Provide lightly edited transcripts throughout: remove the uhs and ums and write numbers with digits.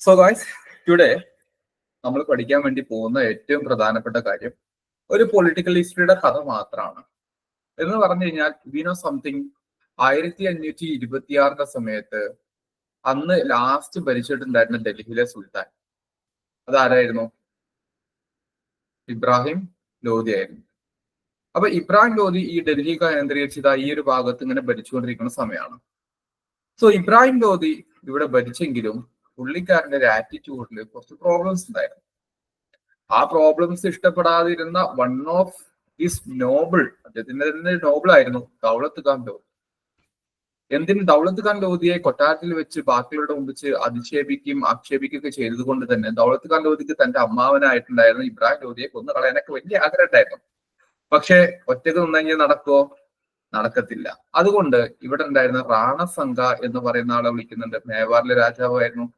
So guys, today നമ്മൾ പഠിക്കാൻ വേണ്ടി പോകുന്ന ഏറ്റവും പ്രധാനപ്പെട്ട കാര്യം ഒരു പൊളിറ്റിക്കൽ ഹിസ്റ്ററിയുടെ കഥ മാത്രമാണ്. എന്ന് പറഞ്ഞു കഴിഞ്ഞാൽ വി നോ സംതിങ്. 1526 സമയത്ത് അന്ന് ലാസ്റ്റ് ഭരിച്ചിട്ടുണ്ടായിരുന്ന ഡൽഹിയിലെ സുൽത്താൻ അതാരായിരുന്നു? ഇബ്രാഹിം ലോധി ആയിരുന്നു. അപ്പൊ ഇബ്രാഹിം ലോധി ഈ ഡൽഹി കേന്ദ്രീകരിച്ചത് ഈ ഒരു ഭാഗത്ത് ഇങ്ങനെ ഭരിച്ചുകൊണ്ടിരിക്കുന്ന സമയമാണ്. സോ ഇബ്രാഹിം ലോധി ഇവിടെ ഭരിച്ചെങ്കിലും പുള്ളിക്കാരന്റെ ഒരു ആറ്റിറ്റ്യൂഡിൽ കുറച്ച് പ്രോബ്ലംസ് ഉണ്ടായിരുന്നു. ആ പ്രോബ്ലംസ് ഇഷ്ടപ്പെടാതിരുന്ന വൺ ഓഫ് ഹിസ് നോബിൾ, അദ്ദേഹത്തിന്റെ തന്നെ നോബിൾ ആയിരുന്നു ദൗലത്ത് ഖാൻ ലോധി. എന്തിന് ദൗലത്ത് ഖാൻ ലോധിയെ കൊട്ടാരത്തിൽ വെച്ച് ബാക്കിയുള്ളവരുടെ മുമ്പിച്ച് അധിക്ഷേപിക്കുകയും ആക്ഷേപിക്കുകയൊക്കെ ചെയ്തത് കൊണ്ട് തന്നെ ദൗലത്ത് ഖാൻ ലോധിക്ക് തന്റെ അമ്മാവനായിട്ടുണ്ടായിരുന്ന ഇബ്രാഹിം ലോധിയെ കൊന്നു കളയാനൊക്കെ വലിയ ആഗ്രഹം ഉണ്ടായിരുന്നു. പക്ഷെ ഒറ്റക്ക് നിന്നെങ്കിൽ നടക്കുമോ? നടക്കത്തില്ല. അതുകൊണ്ട് ഇവിടെ ഉണ്ടായിരുന്ന റാണസംഘ എന്ന് പറയുന്ന ആളെ വിളിക്കുന്നുണ്ട്. മേവാറിലെ രാജാവായിരുന്നു.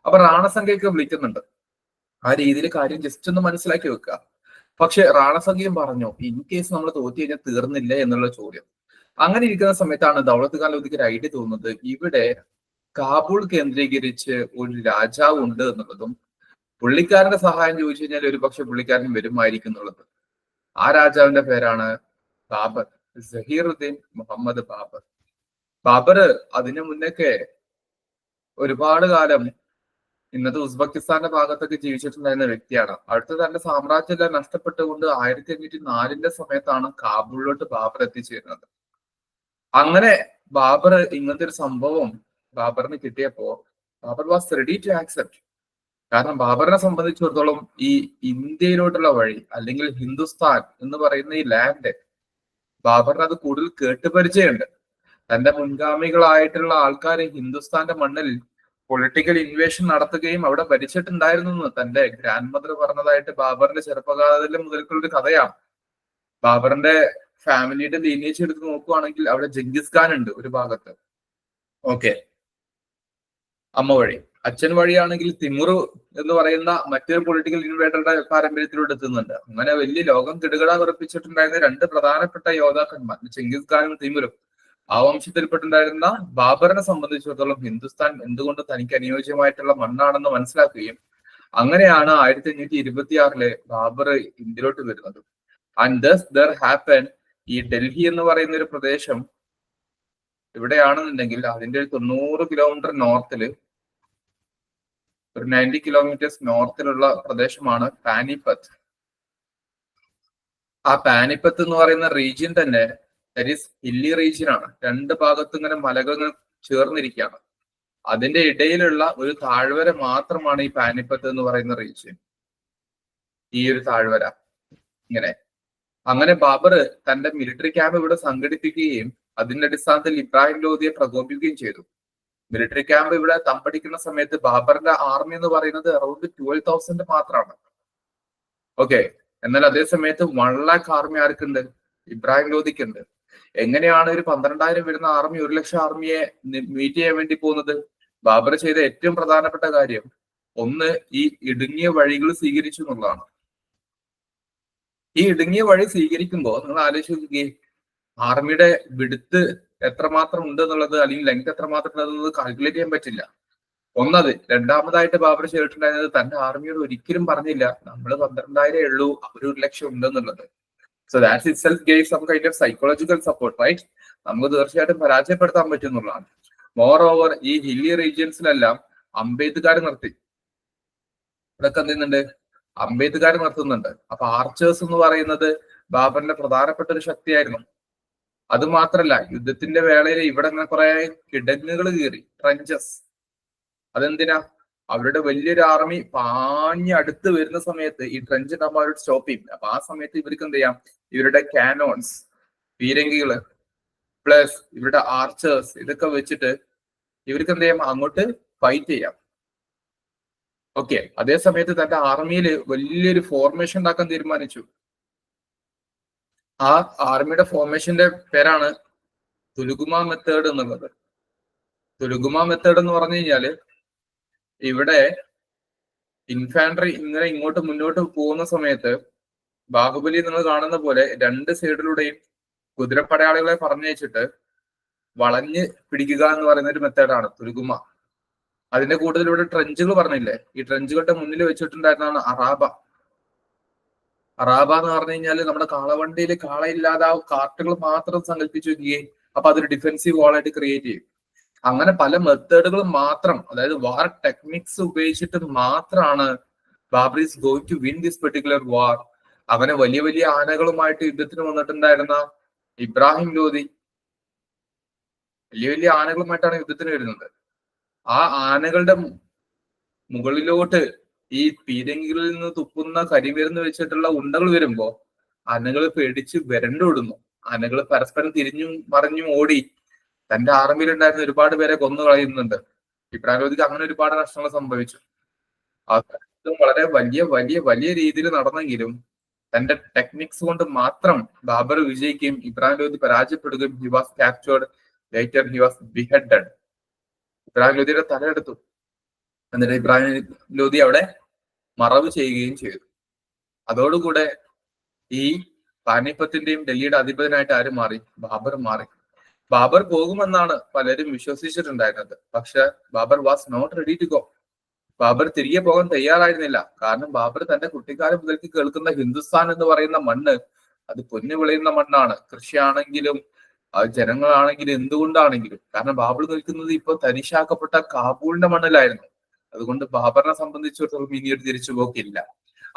അപ്പൊ റാണസംഘയൊക്കെ വിളിക്കുന്നുണ്ട്. ആ രീതിയിൽ കാര്യം ജസ്റ്റ് ഒന്ന് മനസ്സിലാക്കി വെക്കുക. പക്ഷെ റാണസംഘയും പറഞ്ഞു, ഇൻ കേസ് നമ്മൾ തോറ്റു കഴിഞ്ഞാൽ തീർന്നില്ല എന്നുള്ള ചോദ്യം. അങ്ങനെ ഇരിക്കുന്ന സമയത്താണ് ദൗലത്ത് ഖാൻ ലോധിക്ക് ഒരു ഐഡിയ തോന്നുന്നത്, ഇവിടെ കാബൂൾ കേന്ദ്രീകരിച്ച് ഒരു രാജാവ് ഉണ്ട് എന്നുള്ളതും പുള്ളിക്കാരന്റെ സഹായം ചോദിച്ചു കഴിഞ്ഞാൽ ഒരു പക്ഷെ പുള്ളിക്കാരൻ വരുമായിരിക്കും എന്നുള്ളത്. ആ രാജാവിന്റെ പേരാണ് ബാബർ, സഹീറുദ്ദീൻ മുഹമ്മദ് ബാബർ. ബാബർ അതിനു മുന്നൊക്കെ ഒരുപാട് കാലം ഇന്നത്തെ ഉസ്ബെക്കിസ്ഥാന്റെ ഭാഗത്തൊക്കെ ജീവിച്ചിട്ടുണ്ടായിരുന്ന വ്യക്തിയാണ്. അടുത്ത തന്റെ സാമ്രാജ്യമെല്ലാം നഷ്ടപ്പെട്ടുകൊണ്ട് 1504 സമയത്താണ് കാബൂളിലോട്ട് ബാബർ എത്തിച്ചേരുന്നത്. അങ്ങനെ ബാബർ ഇങ്ങനത്തെ ഒരു സംഭവം ബാബറിന് കിട്ടിയപ്പോ Babur was ready to accept. കാരണം ബാബറിനെ സംബന്ധിച്ചിടത്തോളം ഈ ഇന്ത്യയിലോട്ടുള്ള വഴി അല്ലെങ്കിൽ ഹിന്ദുസ്ഥാൻ എന്ന് പറയുന്ന ഈ ലാൻഡ് ബാബറിന് അത് കൂടുതൽ കേട്ടുപരിചയമുണ്ട്. തന്റെ മുൻഗാമികളായിട്ടുള്ള ആൾക്കാർ ഹിന്ദുസ്ഥാന്റെ മണ്ണിൽ പൊളിറ്റിക്കൽ ഇൻവേഷൻ നടത്തുകയും അവിടെ ഭരിച്ചിട്ടുണ്ടായിരുന്നു തന്റെ ഗ്രാൻഡ് മദർ പറഞ്ഞതായിട്ട് ബാബറിന്റെ ചെറുപ്പകാലത്തിൽ മുതൽക്കുള്ള ഒരു കഥയാണ്. ബാബറിന്റെ ഫാമിലിയുടെ ലീനേജ് എടുത്ത് നോക്കുവാണെങ്കിൽ അവിടെ ജംഗിസ് ഖാൻ ഉണ്ട് ഒരു ഭാഗത്ത്. ഓക്കെ, അമ്മ വഴി. അച്ഛൻ വഴിയാണെങ്കിൽ തിമുറു എന്ന് പറയുന്ന മറ്റൊരു പൊളിറ്റിക്കൽ ഇൻവേഡറുടെ പാരമ്പര്യത്തിലൂടെ എത്തുന്നുണ്ട്. അങ്ങനെ വലിയ ലോകം കിടുകിട ഉറപ്പിച്ചിട്ടുണ്ടായിരുന്ന രണ്ട് പ്രധാനപ്പെട്ട യോദ്ധാക്കന്മാർ ചെങ്കിസ് ഖാനും തിമുറും. ആ വംശത്തിൽപ്പെട്ടുണ്ടായിരുന്ന ബാബറിനെ സംബന്ധിച്ചിടത്തോളം ഹിന്ദുസ്ഥാൻ എന്തുകൊണ്ട് തനിക്ക് അനുയോജ്യമായിട്ടുള്ള മണ്ണാണെന്ന് മനസ്സിലാക്കുകയും അങ്ങനെയാണ് 1526 ബാബർ ഇന്ത്യയിലോട്ട് വരുന്നത്. ആൻഡ് ദസ് ദർ ഹാപ്പൻ, ഈ ഡൽഹി എന്ന് പറയുന്ന ഒരു പ്രദേശം ഇവിടെയാണെന്നുണ്ടെങ്കിൽ അതിന്റെ 90 കിലോമീറ്റർ നോർത്തില്, ഒരു 90 കിലോമീറ്റേഴ്സ് നോർത്തിലുള്ള പ്രദേശമാണ് പാനിപ്പത്ത്. ആ പാനിപ്പത്ത് എന്ന് പറയുന്ന റീജിയൻ തന്നെ ഹില്ലി റീജിയൻ ആണ്. രണ്ട് ഭാഗത്തും ഇങ്ങനെ മലകൾ ചേർന്നിരിക്കുകയാണ്. അതിന്റെ ഇടയിലുള്ള ഒരു താഴ്വര മാത്രമാണ് ഈ പാനിപ്പത്ത് എന്ന് പറയുന്ന റീജിയൻ. ഈ ഒരു താഴ്വര ഇങ്ങനെ. അങ്ങനെ ബാബർ തന്റെ മിലിറ്ററി ക്യാമ്പ് ഇവിടെ സംഘടിപ്പിക്കുകയും അതിന്റെ അടിസ്ഥാനത്തിൽ ഇബ്രാഹിം ലോധിയെ പ്രകോപിപ്പിക്കുകയും ചെയ്തു. മിലിറ്ററി ക്യാമ്പ് ഇവിടെ തമ്പടിക്കുന്ന സമയത്ത് ബാബറിന്റെ ആർമി എന്ന് പറയുന്നത് അറൌണ്ട് 12,000 മാത്രമാണ്. ഓക്കെ, എന്നാൽ അതേ സമയത്ത് 1 lakh ആർമി ആർക്കുണ്ട്? ഇബ്രാഹിം ലോധിക്കുണ്ട്. എങ്ങനെയാണ് ഒരു 12,000 വരുന്ന ആർമി 1 ലക്ഷം ആർമിയെ മീറ്റ് ചെയ്യാൻ വേണ്ടി പോകുന്നത്? ബാബർ ചെയ്ത ഏറ്റവും പ്രധാനപ്പെട്ട കാര്യം ഒന്ന്, ഈ ഇടുങ്ങിയ വഴികൾ സ്വീകരിച്ചു എന്നുള്ളതാണ്. ഈ ഇടുങ്ങിയ വഴി സ്വീകരിക്കുമ്പോൾ നിങ്ങൾ ആലോചിച്ച് നോക്കിയേ, ആർമിയുടെ വിടുത്ത് എത്രമാത്രം ഉണ്ട് എന്നുള്ളത്, അല്ലെങ്കിൽ ലെങ്ത് എത്രമാത്രം ഉണ്ടെന്നുള്ളത് കാൽക്കുലേറ്റ് ചെയ്യാൻ പറ്റില്ല. ഒന്നത്. രണ്ടാമതായിട്ട് ബാബർ ചെയ്തിട്ടുണ്ടായിരുന്നത് തന്റെ ആർമിയോട് ഒരിക്കലും പറഞ്ഞില്ല നമ്മൾ 12,000 ഉള്ളൂ, അവർ 1 ലക്ഷം ഉണ്ടെന്നുള്ളത്. So that itself gave some kind of psychological support, right? നമുക്ക് തീർച്ചയായിട്ടും പരാജയപ്പെടുത്താൻ പറ്റുന്നുള്ളതാണ്. മോർ ഓവർ ഈ ഹില്ലി റീജിയൻസിലെല്ലാം അമ്പെയ്ത്തുകാർ നിർത്തി. ഇതൊക്കെ എന്ത് ചെയ്യുന്നുണ്ട്? അമ്പെയ്ത്തുകാർ നിർത്തുന്നുണ്ട്. അപ്പൊ ആർച്ചേഴ്സ് എന്ന് പറയുന്നത് ബാബറിന്റെ പ്രധാനപ്പെട്ട ഒരു ശക്തിയായിരുന്നു. അത് മാത്രല്ല, യുദ്ധത്തിന്റെ വേളയിൽ ഇവിടെ ഇങ്ങനെ കുറെ കിടങ്ങുകൾ കീറി, ട്രഞ്ചസ്. അതെന്തിനാ? അവരുടെ വലിയൊരു ആർമി പാഞ്ഞടുത്ത് വരുന്ന സമയത്ത് ഈ ട്രഞ്ച് ഉണ്ടാകുമ്പോൾ അവരോട് സ്റ്റോപ്പ് ചെയ്യും. അപ്പൊ ആ സമയത്ത് ഇവർക്ക് എന്ത് ചെയ്യാം? ഇവരുടെ കാനോൺസ്, പീരങ്കികള് പ്ലസ് ഇവരുടെ ആർച്ചേഴ്സ്, ഇതൊക്കെ വെച്ചിട്ട് ഇവർക്ക് എന്ത് ചെയ്യാം? അങ്ങോട്ട് ഫൈറ്റ് ചെയ്യാം. ഓക്കെ, അതേ സമയത്ത് തന്റെ ആർമിയിൽ വലിയൊരു ഫോർമേഷൻ ഉണ്ടാക്കാൻ തീരുമാനിച്ചു. ആ ആർമിയുടെ ഫോർമേഷന്റെ പേരാണ് തുലുഗുമ മെത്തേഡ് എന്നുള്ളത്. തുലുഗുമ മെത്തേഡ് എന്ന് പറഞ്ഞു കഴിഞ്ഞാല് ഇവിടെ ഇൻഫാൻട്രി ഇങ്ങനെ ഇങ്ങോട്ട് മുന്നോട്ട് പോകുന്ന സമയത്ത് ബാഹുബലി നിങ്ങൾ കാണുന്ന പോലെ രണ്ട് സൈഡിലൂടെയും കുതിരപ്പടയാളികളെ പറഞ്ഞയച്ചിട്ട് വളഞ്ഞ് പിടിക്കുക എന്ന് പറയുന്ന ഒരു മെത്തേഡാണ് തുലുഗുമ. അതിന്റെ കൂടുതൽ ഇവിടെ ട്രെഞ്ചുകൾ പറഞ്ഞില്ലേ, ഈ ട്രെഞ്ചുകളുടെ മുന്നിൽ വെച്ചിട്ടുണ്ടായിരുന്നതാണ് അറാബ. അറാബ എന്ന് പറഞ്ഞു കഴിഞ്ഞാൽ നമ്മുടെ കാളവണ്ടിയിൽ കാളയില്ലാതെ ആ കാർട്ടുകൾ മാത്രം സങ്കല്പിച്ചു വെക്കുകയും അപ്പൊ അതൊരു ഡിഫെൻസീവ് വാളായിട്ട് ക്രിയേറ്റ് ചെയ്യും. അങ്ങനെ പല മെത്തേഡുകളും മാത്രം, അതായത് വാർ ടെക്നിക്സ് ഉപയോഗിച്ചിട്ട് മാത്രമാണ് Babur is going to win this particular war. അങ്ങനെ വലിയ വലിയ ആനകളുമായിട്ട് യുദ്ധത്തിന് വന്നിട്ടുണ്ടായിരുന്ന ഇബ്രാഹിം ലോധി വലിയ വലിയ ആനകളുമായിട്ടാണ് യുദ്ധത്തിന് വരുന്നത്. ആ ആനകളുടെ മുകളിലോട്ട് ഈ പീരങ്കികളിൽ നിന്ന് തുപ്പുന്ന കരിമരുന്ന് വെച്ചിട്ടുള്ള ഉണ്ടകൾ വരുമ്പോ ആനകൾ പേടിച്ച് വിരണ്ടോടുന്നു. ആനകൾ പരസ്പരം തിരിഞ്ഞും മറിഞ്ഞും ഓടി തന്റെ ആർമിയിലുണ്ടായിരുന്ന ഒരുപാട് പേരെ കൊന്നു കളയുന്നുണ്ട്. ഇബ്രാഹിം ലോധിക്ക് അങ്ങനെ ഒരുപാട് നഷ്ടങ്ങൾ സംഭവിച്ചു. ആ വളരെ വലിയ വലിയ വലിയ രീതിയിൽ നടന്നെങ്കിലും തന്റെ ടെക്നിക്സ് കൊണ്ട് മാത്രം ബാബർ വിജയിക്കുകയും ഇബ്രാഹിം ലോധി പരാജയപ്പെടുകയും he was captured, later he was beheaded. Ibrahim ലോധിയുടെ തലയെടുത്തു. എന്നിട്ട് ഇബ്രാഹിം ലോധി അവിടെ മറവ് ചെയ്യുകയും ചെയ്തു. അതോടുകൂടെ ഈ പാനിപ്പത്തിന്റെയും ഡൽഹിയുടെ അധിപതിനായിട്ട് ആര് മാറി? ബാബർ മാറി. ബാബർ പോകുമെന്നാണ് പലരും വിശ്വസിച്ചിട്ടുണ്ടായിരുന്നത്. പക്ഷെ Babur was not ready to go. Babur തിരികെ പോകാൻ തയ്യാറായിരുന്നില്ല. കാരണം ബാബർ തന്റെ കുട്ടിക്കാലം മുതൽക്ക് കേൾക്കുന്ന ഹിന്ദുസ്ഥാൻ എന്ന് പറയുന്ന മണ്ണ് അത് പൊന്നു വിളയുന്ന മണ്ണാണ്. കൃഷിയാണെങ്കിലും ജനങ്ങളാണെങ്കിലും എന്തുകൊണ്ടാണെങ്കിലും. കാരണം ബാബർ നിൽക്കുന്നത് ഇപ്പൊ തനിഷാക്കപ്പെട്ട കാബൂളിന്റെ മണ്ണിലായിരുന്നു. അതുകൊണ്ട് ബാബറിനെ സംബന്ധിച്ചിടത്തോളം ഇനി ഒരു തിരിച്ചുപോക്കില്ല.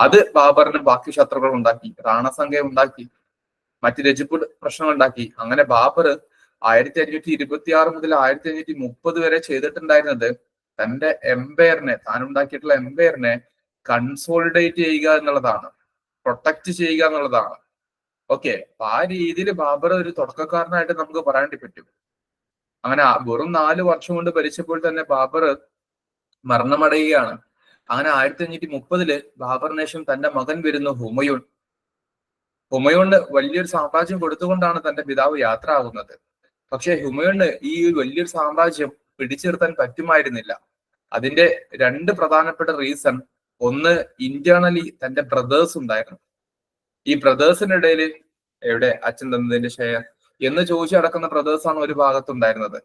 അത് ബാബറിന് ബാക്കി ശത്രുക്കൾ ഉണ്ടാക്കി, റാണസംഖ്യ ഉണ്ടാക്കി, മറ്റ് രജപുട് പ്രശ്നം ഉണ്ടാക്കി. അങ്ങനെ ബാബർ 1526 മുതൽ 1530 വരെ ചെയ്തിട്ടുണ്ടായിരുന്നത് തന്റെ എംപയറിനെ, താൻ ഉണ്ടാക്കിയിട്ടുള്ള എംപയറിനെ കൺസോളിഡേറ്റ് ചെയ്യുക എന്നുള്ളതാണ്, പ്രൊട്ടക്ട് ചെയ്യുക എന്നുള്ളതാണ്. ഓക്കെ, അപ്പൊ ആ രീതിയിൽ ബാബർ ഒരു തുടക്കക്കാരനായിട്ട് നമുക്ക് പറയാൻ പറ്റും. അങ്ങനെ വെറും 4 വർഷം കൊണ്ട് ഭരിച്ചപ്പോൾ തന്നെ ബാബർ മരണമടയുകയാണ്. അങ്ങനെ 1530 ബാബറിന് ശേഷം തന്റെ മകൻ വരുന്നു ഹുമയൂൺ. ഹുമയൂണിന് വലിയൊരു സാമ്രാജ്യം കൊടുത്തുകൊണ്ടാണ് തന്റെ പിതാവ് യാത്ര ആകുന്നത്. പക്ഷെ ഹുമയൂണിന് ഈ വലിയൊരു സാമ്രാജ്യം പിടിച്ചു നിർത്താൻ പറ്റുമായിരുന്നില്ല. അതിന്റെ 2 പ്രധാനപ്പെട്ട റീസൺ. ഒന്ന്, ഇന്റേണലി തന്റെ ബ്രദേഴ്സ് ഉണ്ടായിരുന്നു. ഈ ബ്രദേഴ്സിനിടയിൽ എവിടെ അച്ഛൻ തന്നതിന്റെ ഷെയർ എന്ന് ചോദിച്ചു നടക്കുന്ന ബ്രദേഴ്സാണ് ഒരു ഭാഗത്തുണ്ടായിരുന്നത്.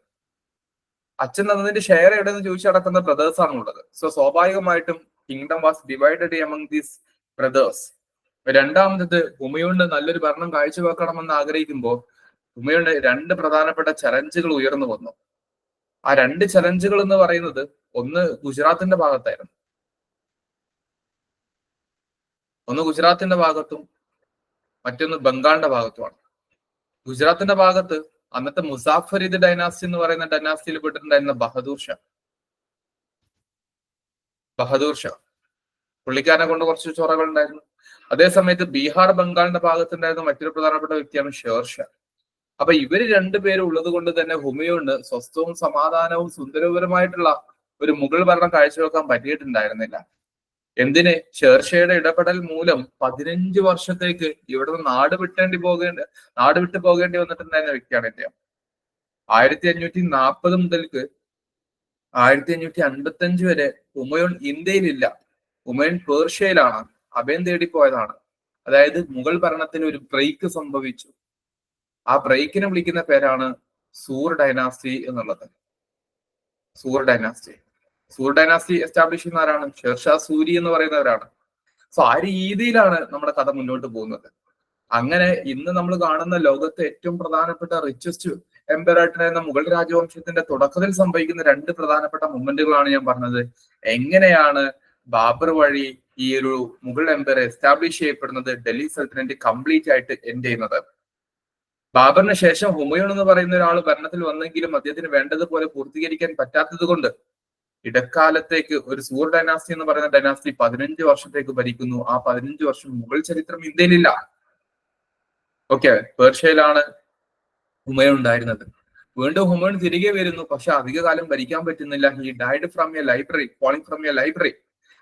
അച്ഛൻ തന്നതിന്റെ ഷെയർ എവിടെയെന്ന് ചോദിച്ചു നടക്കുന്ന ബ്രദേഴ്സ് ആണ് ഉള്ളത്. സോ സ്വാഭാവികമായിട്ടും kingdom was divided among these brothers. രണ്ടാമത്, ഹുമയൂണിന് നല്ലൊരു ഭരണം കാഴ്ചവെക്കണമെന്ന് ആഗ്രഹിക്കുമ്പോൾ ഹുമയൂണിന് 2 പ്രധാനപ്പെട്ട ചലഞ്ചുകൾ ഉയർന്നു വന്നു. ആ 2 ചലഞ്ചുകൾ എന്ന് പറയുന്നത്, ഒന്ന് ഗുജറാത്തിന്റെ ഭാഗത്തായിരുന്നു, ഒന്ന് ഗുജറാത്തിന്റെ ഭാഗത്തും മറ്റൊന്ന് ബംഗാളിന്റെ ഭാഗത്തുമാണ്. ഗുജറാത്തിന്റെ ഭാഗത്ത് അന്നത്തെ മുസാഫരിദ് ഡൈനാസ്റ്റി എന്ന് പറയുന്ന ഡൈനാസ്റ്റിയിൽ പെട്ടിട്ടുണ്ടായിരുന്ന ബഹദൂർ ഷാ പുള്ളിക്കാരനെ കൊണ്ട് കുറച്ച് ചൊറകൾ ഉണ്ടായിരുന്നു. അതേസമയത്ത് ബീഹാർ ബംഗാളിന്റെ ഭാഗത്തുണ്ടായിരുന്ന മറ്റൊരു പ്രധാനപ്പെട്ട വ്യക്തിയാണ് ഷേർഷാ. അപ്പൊ ഇവര് 2 പേരും ഉള്ളത് കൊണ്ട് തന്നെ ഹുമയൂണിന് സ്വസ്ഥവും സമാധാനവും സുന്ദരപരമായിട്ടുള്ള ഒരു മുഗൾ ഭരണം കാഴ്ചവെക്കാൻ പറ്റിയിട്ടുണ്ടായിരുന്നില്ല. എന്തിന്? ഷേർഷയുടെ ഇടപെടൽ മൂലം 15 വർഷത്തേക്ക് ഇവിടുന്ന് നാട് വിട്ടു പോകേണ്ടി വന്നിട്ടുണ്ടായിരുന്ന വ്യക്തിയാണ് ഇദ്ദേഹം. 1540 മുതൽക്ക് 1555 വരെ ഹുമയൂൺ ഇന്ത്യയിലില്ല. ഹുമയൂൺ പേർഷ്യയിലാണ്, അഭയം തേടിപ്പോയതാണ്. അതായത് മുഗൾ ഭരണത്തിന് ഒരു ബ്രേക്ക് സംഭവിച്ചു. ആ ബ്രേക്കിനെ വിളിക്കുന്ന പേരാണ് സൂർ ഡൈനാസ്റ്റി എന്നുള്ളത്. സൂർ ഡൈനാസ്റ്റി എസ്റ്റാബ്ലിഷ് ചെയ്യുന്ന ആരാണ്? ഷേർഷാ സൂരി എന്ന് പറയുന്നവരാണ്. സോ ആ രീതിയിലാണ് നമ്മുടെ കഥ മുന്നോട്ട് പോകുന്നത്. അങ്ങനെ ഇന്ന് നമ്മൾ കാണുന്ന ലോകത്തെ ഏറ്റവും പ്രധാനപ്പെട്ട റിച്ചസ്റ്റ് എംപയറായിട്ടുണ്ടായിരുന്ന മുഗൾ രാജവംശത്തിന്റെ തുടക്കത്തിൽ സംഭവിക്കുന്ന 2 പ്രധാനപ്പെട്ട മൊമെന്റുകളാണ് ഞാൻ പറഞ്ഞത്. എങ്ങനെയാണ് ബാബർ വഴി ഈ ഒരു മുഗൾ എംപയർ എസ്റ്റാബ്ലിഷ് ചെയ്യപ്പെടുന്നത്, ഡൽഹി സൽത്തനറ്റ് കംപ്ലീറ്റ് ആയിട്ട് എൻഡ് ചെയ്യുന്നത്. ബാബറിന് ശേഷം ഹുമയൂൺ എന്ന് പറയുന്ന ഒരാൾ ഭരണത്തിൽ വന്നെങ്കിലും അദ്ദേഹത്തിന് വേണ്ടതുപോലെ പൂർത്തീകരിക്കാൻ പറ്റാത്തത് കൊണ്ട് ഇടക്കാലത്തേക്ക് ഒരു സൂർ ഡൈനാസ്റ്റി എന്ന് പറയുന്ന ഡൈനാസ്റ്റി 15 വർഷത്തേക്ക് ഭരിക്കുന്നു. ആ 15 വർഷം മുഗൾ ചരിത്രം ഇന്ത്യയിലില്ല. ഓക്കെ, പേർഷ്യയിലാണ് ഹുമയൂൺ ഉണ്ടായിരുന്നത്. വീണ്ടും ഹുമയൂൺ തിരികെ വരുന്നു, പക്ഷെ അധിക കാലം ഭരിക്കാൻ പറ്റുന്നില്ല. He died from A library, falling from A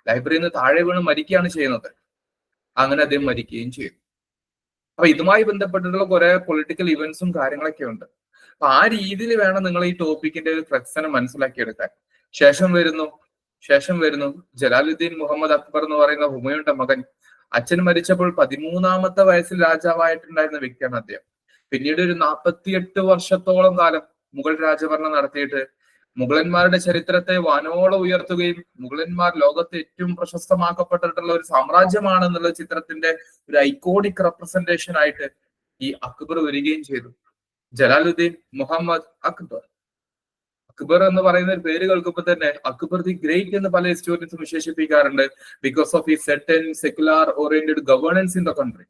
ലൈബ്രറിയിൽ നിന്ന് താഴെ വീണ് മരിക്കുകയാണ് ചെയ്യുന്നത്. അങ്ങനെ അദ്ദേഹം മരിക്കുകയും ചെയ്തു. അപ്പൊ ഇതുമായി ബന്ധപ്പെട്ടിട്ടുള്ള കുറെ പൊളിറ്റിക്കൽ ഇവന്റ്സും കാര്യങ്ങളൊക്കെ ഉണ്ട്. അപ്പൊ ആ രീതിയിൽ വേണം നിങ്ങൾ ഈ ടോപ്പിക്കിന്റെ ഒരു ഫ്ലെക്സിനെ മനസ്സിലാക്കിയെടുക്കാൻ. ശേഷം വരുന്നു ജലാലുദ്ദീൻ മുഹമ്മദ് അക്ബർ എന്ന് പറയുന്ന ഹുമയൂണിന്റെ മകൻ. അച്ഛൻ മരിച്ചപ്പോൾ 13ാമത്തെ വയസ്സിൽ രാജാവായിട്ടുണ്ടായിരുന്ന വ്യക്തിയാണ് അദ്ദേഹം. പിന്നീട് ഒരു 48 വർഷത്തോളം കാലം മുഗൾ രാജഭരണം നടത്തിയിട്ട് മുഗളന്മാരുടെ ചരിത്രത്തെ വാനോളം ഉയർത്തുകയും മുഗളന്മാർ ലോകത്തെ ഏറ്റവും പ്രശസ്തമാക്കപ്പെട്ടിട്ടുള്ള ഒരു സാമ്രാജ്യമാണ് എന്നുള്ള ചിത്രത്തിന്റെ ഒരു ഐക്കോണിക് റെപ്രസെന്റേഷൻ ആയിട്ട് ഈ അക്ബർ വരികയും ചെയ്തു. ജലാലുദ്ദീൻ മുഹമ്മദ് അക്ബർ. അക്ബർ എന്ന് പറയുന്ന ഒരു പേര് കേൾക്കുമ്പോൾ തന്നെ അക്ബർ ദി ഗ്രേറ്റ് എന്ന് പല ഹിസ്റ്റോറിയൻസും വിശേഷിപ്പിക്കാറുണ്ട്, ബിക്കോസ് ഓഫ് ഈ certain secular oriented governance in the country.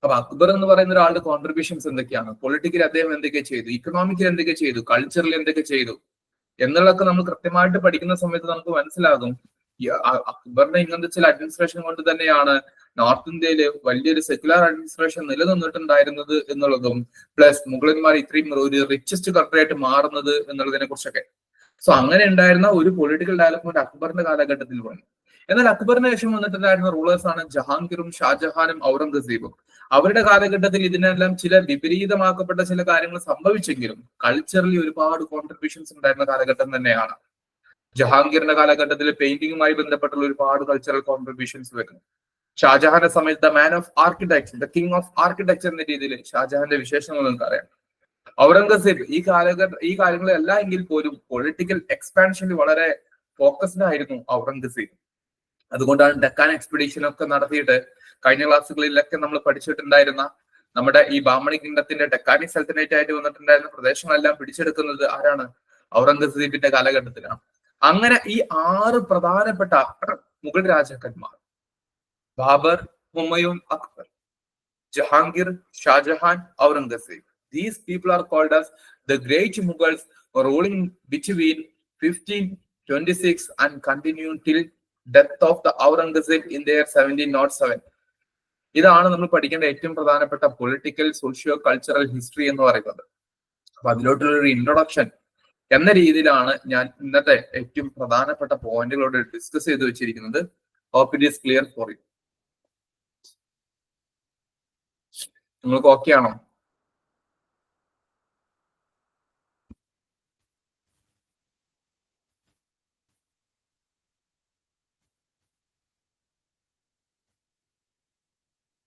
അപ്പൊ അക്ബർ എന്ന് പറയുന്ന ഒരാളുടെ കോൺട്രിബ്യൂഷൻസ് എന്തൊക്കെയാണ്, പൊളിറ്റിക്കലി അദ്ദേഹം എന്തൊക്കെ ചെയ്തു, ഇക്കണോമിക്കലി എന്തൊക്കെ ചെയ്തു, കൾച്ചറലി എന്തൊക്കെ ചെയ്തു എന്നുള്ളതൊക്കെ നമ്മൾ കൃത്യമായിട്ട് പഠിക്കുന്ന സമയത്ത് നമുക്ക് മനസ്സിലാകും. അക്ബറിന്റെ ഇങ്ങനത്തെ ചില അഡ്മിനിസ്ട്രേഷൻ കൊണ്ട് തന്നെയാണ് നോർത്ത് ഇന്ത്യയിൽ വലിയൊരു സെക്യുലർ അഡ്മിനിസ്ട്രേഷൻ നിലനിന്നിട്ടുണ്ടായിരുന്നത് എന്നുള്ളതും, പ്ലസ് മുഗളന്മാർ ഇത്രയും ഒരു റിച്ചസ്റ്റ് കൺട്രി ആയിട്ട് മാറുന്നത് എന്നുള്ളതിനെ കുറിച്ചൊക്കെ. സോ അങ്ങനെ ഉണ്ടായിരുന്ന ഒരു പൊളിറ്റിക്കൽ ഡെവലപ്മെന്റ് അക്ബറിന്റെ കാലഘട്ടത്തിൽ വന്നു. എന്നാൽ അക്ബറിന് ശേഷം വന്നിട്ടുണ്ടായിരുന്ന റൂളേഴ്സ് ആണ് ജഹാംഗീറും ഷാജഹാനും ഔറംഗസീബും. അവരുടെ കാലഘട്ടത്തിൽ ഇതിനെല്ലാം ചില വിപരീതമാക്കപ്പെട്ട ചില കാര്യങ്ങൾ സംഭവിച്ചെങ്കിലും കൾച്ചറലി ഒരുപാട് കോൺട്രിബ്യൂഷൻസ് ഉണ്ടായിരുന്ന കാലഘട്ടം തന്നെയാണ്. ജഹാംഗീറിന്റെ കാലഘട്ടത്തിൽ പെയിന്റിങ്ങുമായി ബന്ധപ്പെട്ടുള്ള ഒരുപാട് കൾച്ചറൽ കോൺട്രിബ്യൂഷൻസ് വരുന്നു. ഷാജഹാന്റെ സമയത്ത് the man of architecture, the king of architecture എന്ന രീതിയിൽ ഷാജഹാന്റെ വിശേഷങ്ങൾ നിങ്ങൾക്ക് അറിയാം. ഔറംഗസീബ് ഈ കാര്യങ്ങളെല്ലാം എങ്കിൽ പോലും പൊളിറ്റിക്കൽ എക്സ്പാൻഷനിൽ വളരെ ഫോക്കസ്ഡ് ആയിരുന്നു ഔറംഗസീബ്. അതുകൊണ്ടാണ് ഡെക്കാൻ എക്സ്പെഡീഷൻ ഒക്കെ നടത്തിയിട്ട് കഴിഞ്ഞ ക്ലാസ്സുകളിലൊക്കെ നമ്മൾ പഠിച്ചിട്ടുണ്ടായിരുന്ന നമ്മുടെ ഈ ബാമണി കിങ്ഡത്തിന്റെ ഡെക്കാനി സൽത്തനേറ്റ് ആയിട്ട് വന്നിട്ടുണ്ടായിരുന്ന പ്രദേശങ്ങളെല്ലാം പിടിച്ചെടുക്കുന്നത് ആരാണ്? ഔറംഗസീബിന്റെ കാലഘട്ടത്തിലാണ്. അങ്ങനെ ഈ 6 പ്രധാനപ്പെട്ട മുഗൾ രാജാക്കന്മാർ, Babur, Humayun, Akbar, Jahangir, Shah Jahan, Aurangzeb, these people are called as the great Mughals, ruling between 1526 and continued till death of the Aurangzeb in their 1707. ഇതാണ് നമ്മൾ പഠിക്കേണ്ട ഏറ്റവും പ്രധാനപ്പെട്ട പൊളിറ്റിക്കൽ സോഷ്യോ കൾച്ചറൽ ഹിസ്റ്ററി എന്ന് പറയുന്നത്. അപ്പൊ അതിലോട്ടുള്ള ഒരു ഇൻട്രൊഡക്ഷൻ എന്ന രീതിയിലാണ് ഞാൻ ഇന്നത്തെ ഏറ്റവും പ്രധാനപ്പെട്ട പോയിന്റുകളോട് ഡിസ്കസ് ചെയ്ത് വെച്ചിരിക്കുന്നത്. Hope it is clear for you. നിങ്ങൾക്ക് ഓക്കെ ആണോ?